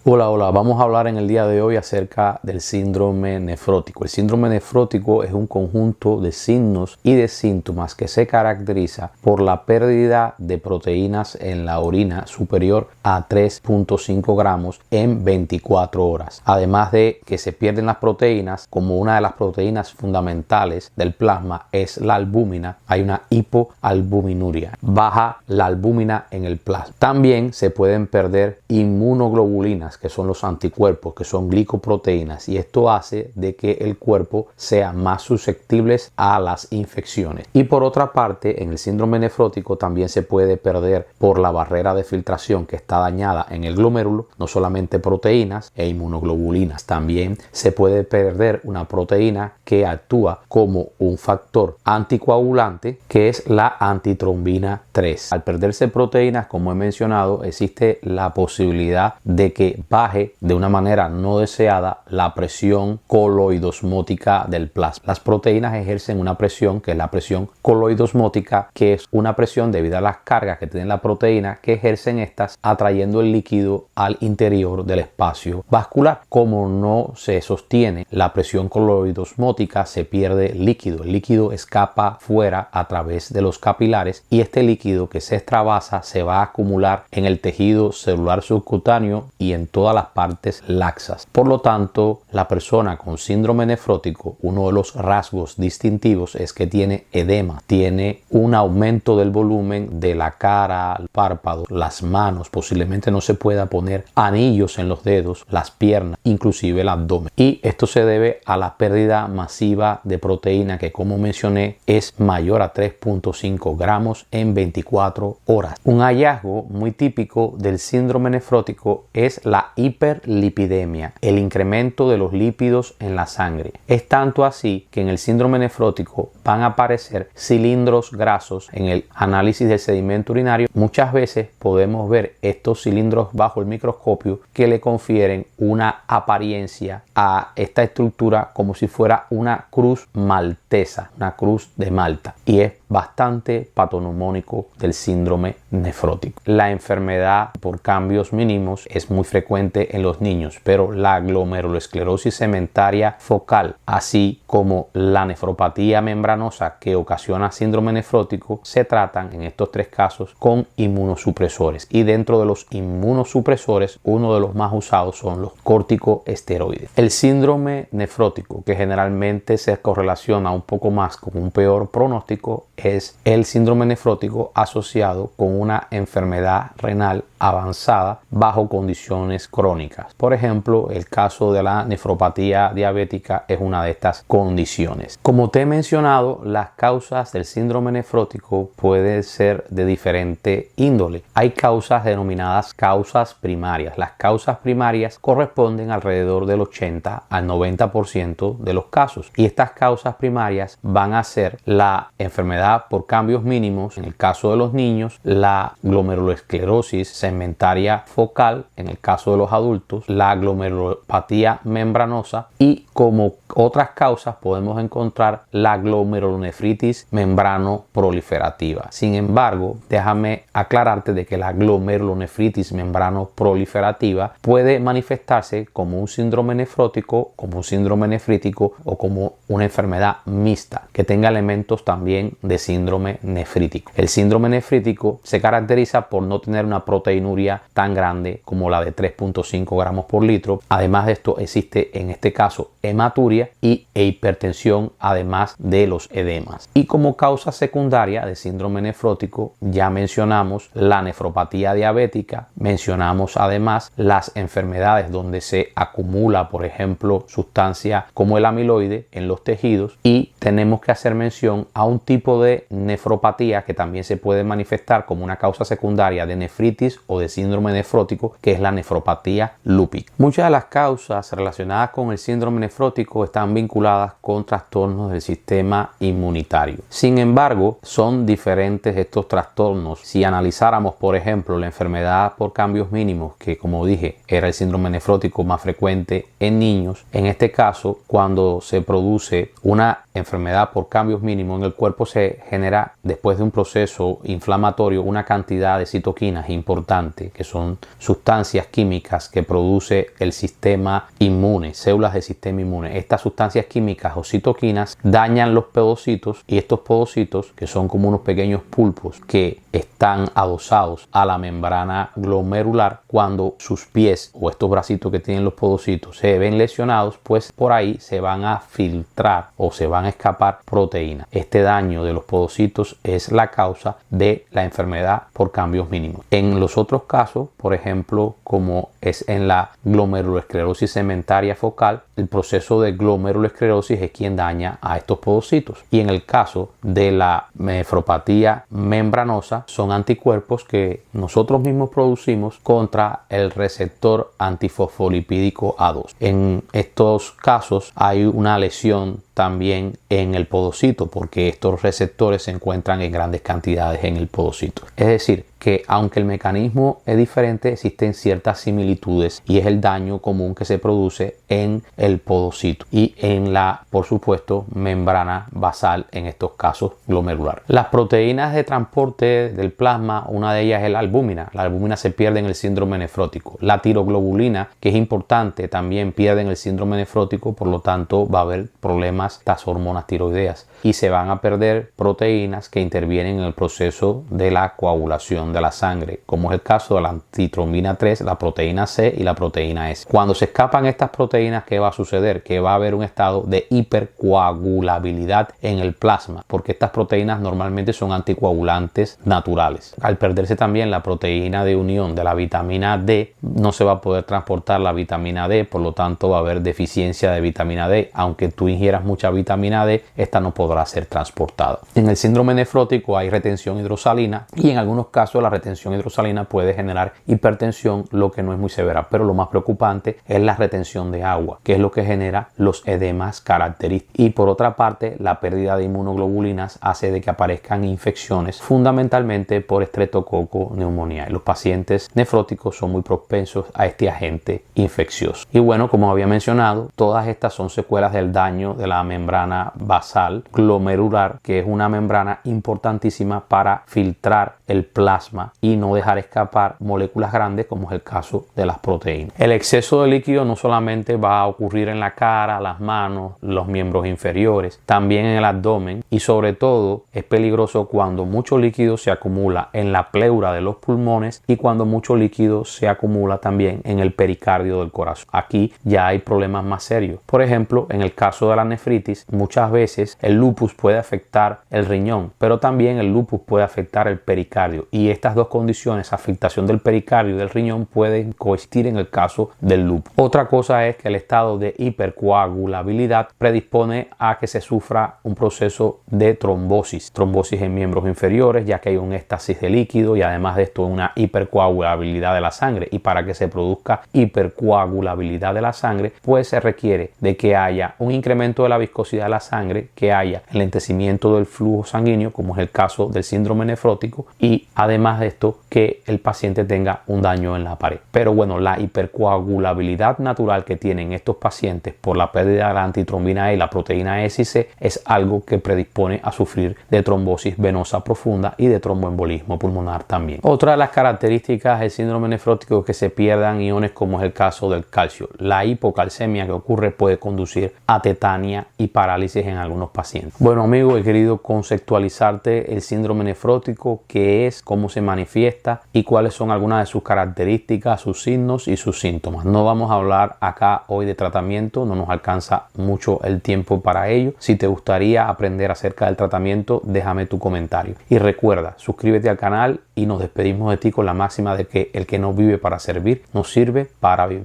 Hola, vamos a hablar en el día de hoy acerca del síndrome nefrótico. El síndrome nefrótico es un conjunto de signos y de síntomas que se caracteriza por la pérdida de proteínas en la orina superior a 3.5 gramos en 24 horas. Además de que se pierden las proteínas, como una de las proteínas fundamentales del plasma es la albúmina, hay una hipoalbuminuria, baja la albúmina en el plasma. También se pueden perder inmunoglobulinas, que son los anticuerpos, que son glicoproteínas, y esto hace de que el cuerpo sea más susceptible a las infecciones. Y por otra parte, en el síndrome nefrótico también se puede perder por la barrera de filtración que está dañada en el glomérulo, no solamente proteínas e inmunoglobulinas, también se puede perder una proteína que actúa como un factor anticoagulante, que es la antitrombina 3. Al perderse proteínas, como he mencionado, existe la posibilidad de que baje de una manera no deseada la presión coloidosmótica del plasma. Las proteínas ejercen una presión que es la presión coloidosmótica, que es una presión debido a las cargas que tiene la proteína que ejercen estas atrayendo el líquido al interior del espacio vascular. Como no se sostiene la presión coloidosmótica, se pierde líquido. El líquido escapa fuera a través de los capilares y este líquido que se extravasa se va a acumular en el tejido celular subcutáneo y en todas las partes laxas. Por lo tanto, la persona con síndrome nefrótico, uno de los rasgos distintivos es que tiene edema, tiene un aumento del volumen de la cara, el párpado, las manos, posiblemente no se pueda poner anillos en los dedos, las piernas, inclusive el abdomen. Y esto se debe a la pérdida masiva de proteína que, como mencioné, es mayor a 3.5 gramos en 24 horas. Un hallazgo muy típico del síndrome nefrótico es la hiperlipidemia, el incremento de los lípidos en la sangre. Es tanto así que en el síndrome nefrótico van a aparecer cilindros grasos en el análisis del sedimento urinario. Muchas veces podemos ver estos cilindros bajo el microscopio que le confieren una apariencia a esta estructura como si fuera una cruz maltesa, una cruz de Malta, y es bastante patognomónico del síndrome nefrótico. La enfermedad por cambios mínimos es muy frecuente en los niños, pero la glomerulosclerosis segmentaria focal, así como la nefropatía membranosa que ocasiona síndrome nefrótico, se tratan en estos tres casos con inmunosupresores, y dentro de los inmunosupresores uno de los más usados son los corticosteroides. El síndrome nefrótico, que generalmente se correlaciona un poco más con un peor pronóstico, es el síndrome nefrótico asociado con una enfermedad renal avanzada bajo condiciones crónicas. Por ejemplo, el caso de la nefropatía diabética es una de estas condiciones. Como te he mencionado, las causas del síndrome nefrótico pueden ser de diferente índole. Hay causas denominadas causas primarias. Las causas primarias corresponden alrededor del 80 al 90% de los casos, y estas causas primarias van a ser la enfermedad por cambios mínimos en el caso de los niños, la glomerulosclerosis segmentaria focal en el caso de los adultos, la glomerulopatía membranosa, y como otras causas podemos encontrar la glomerulonefritis membrano proliferativa. Sin embargo, déjame aclararte de que la glomerulonefritis membrano proliferativa puede manifestarse como un síndrome nefrótico, como un síndrome nefrítico o como una enfermedad mixta que tenga elementos también de síndrome nefrítico. El síndrome nefrítico se caracteriza por no tener una proteinuria tan grande como la de 3.5 gramos por litro. Además de esto, existe en este caso hematuria e hipertensión, además de los edemas. Y como causa secundaria de síndrome nefrótico ya mencionamos la nefropatía diabética, mencionamos además las enfermedades donde se acumula, por ejemplo, sustancia como el amiloide en los tejidos, y tenemos que hacer mención a un tipo de nefropatía que también se puede manifestar como una causa secundaria de nefritis o de síndrome nefrótico, que es la nefropatía lúpica. Muchas de las causas relacionadas con el síndrome nefrótico están vinculadas con trastornos del sistema inmunitario. Sin embargo, son diferentes estos trastornos. Si analizáramos, por ejemplo, la enfermedad por cambios mínimos, que como dije era el síndrome nefrótico más frecuente en niños, en este caso, cuando se produce una enfermedad por cambios mínimos en el cuerpo se genera, después de un proceso inflamatorio, una cantidad de citoquinas importante, que son sustancias químicas que produce el sistema inmune, células del sistema inmune. Estas sustancias químicas o citoquinas dañan los podocitos, y estos podocitos, que son como unos pequeños pulpos que están adosados a la membrana glomerular, cuando sus pies o estos bracitos que tienen los podocitos se ven lesionados, pues por ahí se van a filtrar o se van a escapar proteínas. Este daño de los podocitos es la causa de la enfermedad por cambios mínimos. En los otros casos, por ejemplo, como es en la glomerulosclerosis segmentaria focal, el proceso de glomerulosclerosis es quien daña a estos podocitos. Y en el caso de la nefropatía membranosa, son anticuerpos que nosotros mismos producimos contra el receptor antifosfolipídico A2. En estos casos hay una lesión también en el podocito, porque estos receptores se encuentran en grandes cantidades en el podocito. Es decir, que aunque el mecanismo es diferente, existen ciertas similitudes, y es el daño común que se produce en el podocito y en la, por supuesto, membrana basal, en estos casos glomerular. Las proteínas de transporte del plasma, una de ellas es la albúmina. La albúmina se pierde en el síndrome nefrótico. La tiroglobulina, que es importante, también pierde en el síndrome nefrótico, por lo tanto va a haber problemas las hormonas tiroideas, y se van a perder proteínas que intervienen en el proceso de la coagulación de la sangre, como es el caso de la antitrombina 3, la proteína C y la proteína S. Cuando se escapan estas proteínas, ¿qué va a suceder? Que va a haber un estado de hipercoagulabilidad en el plasma, porque estas proteínas normalmente son anticoagulantes naturales. Al perderse también la proteína de unión de la vitamina D, no se va a poder transportar la vitamina D, por lo tanto va a haber deficiencia de vitamina D. Aunque tú ingieras mucha vitamina D, esta no podrá ser transportada. En el síndrome nefrótico hay retención hidrosalina, y en algunos casos la retención hidrosalina puede generar hipertensión, lo que no es muy severa, pero lo más preocupante es la retención de agua, que es lo que genera los edemas característicos. Y por otra parte, la pérdida de inmunoglobulinas hace de que aparezcan infecciones, fundamentalmente por estreptococo neumonía. Los pacientes nefróticos son muy propensos a este agente infeccioso. Y bueno, como había mencionado, todas estas son secuelas del daño de la membrana basal glomerular, que es una membrana importantísima para filtrar el plasma y no dejar escapar moléculas grandes, como es el caso de las proteínas. El exceso de líquido no solamente va a ocurrir en la cara, las manos, los miembros inferiores, también en el abdomen, y sobre todo es peligroso cuando mucho líquido se acumula en la pleura de los pulmones y cuando mucho líquido se acumula también en el pericardio del corazón. Aquí ya hay problemas más serios. Por ejemplo, en el caso de la nefritis, muchas veces el lupus puede afectar el riñón, pero también el lupus puede afectar el pericardio, y estas dos condiciones, afectación del pericardio y del riñón, pueden coexistir en el caso del lupus. Otra cosa es que el estado de hipercoagulabilidad predispone a que se sufra un proceso de trombosis en miembros inferiores, ya que hay un éxtasis de líquido, y además de esto una hipercoagulabilidad de la sangre. Y para que se produzca hipercoagulabilidad de la sangre, pues se requiere de que haya un incremento de la viscosidad de la sangre, que haya enlentecimiento del flujo sanguíneo, como es el caso del síndrome nefrótico, y además de esto que el paciente tenga un daño en la pared. Pero bueno, la hipercoagulabilidad natural que tienen estos pacientes por la pérdida de la antitrombina E y la proteína S y C es algo que predispone a sufrir de trombosis venosa profunda y de tromboembolismo pulmonar también. Otra de las características del síndrome nefrótico es que se pierdan iones, como es el caso del calcio. La hipocalcemia que ocurre puede conducir a tetania y parálisis en algunos pacientes. Bueno, amigo, he querido conceptualizarte el síndrome nefrótico, qué es, cómo se manifiesta y cuáles son algunas de sus características, sus signos y sus síntomas. No vamos a hablar acá hoy de tratamiento, no nos alcanza mucho el tiempo para ello. Si te gustaría aprender acerca del tratamiento, déjame tu comentario. Y recuerda, suscríbete al canal, y nos despedimos de ti con la máxima de que el que no vive para servir, no sirve para vivir.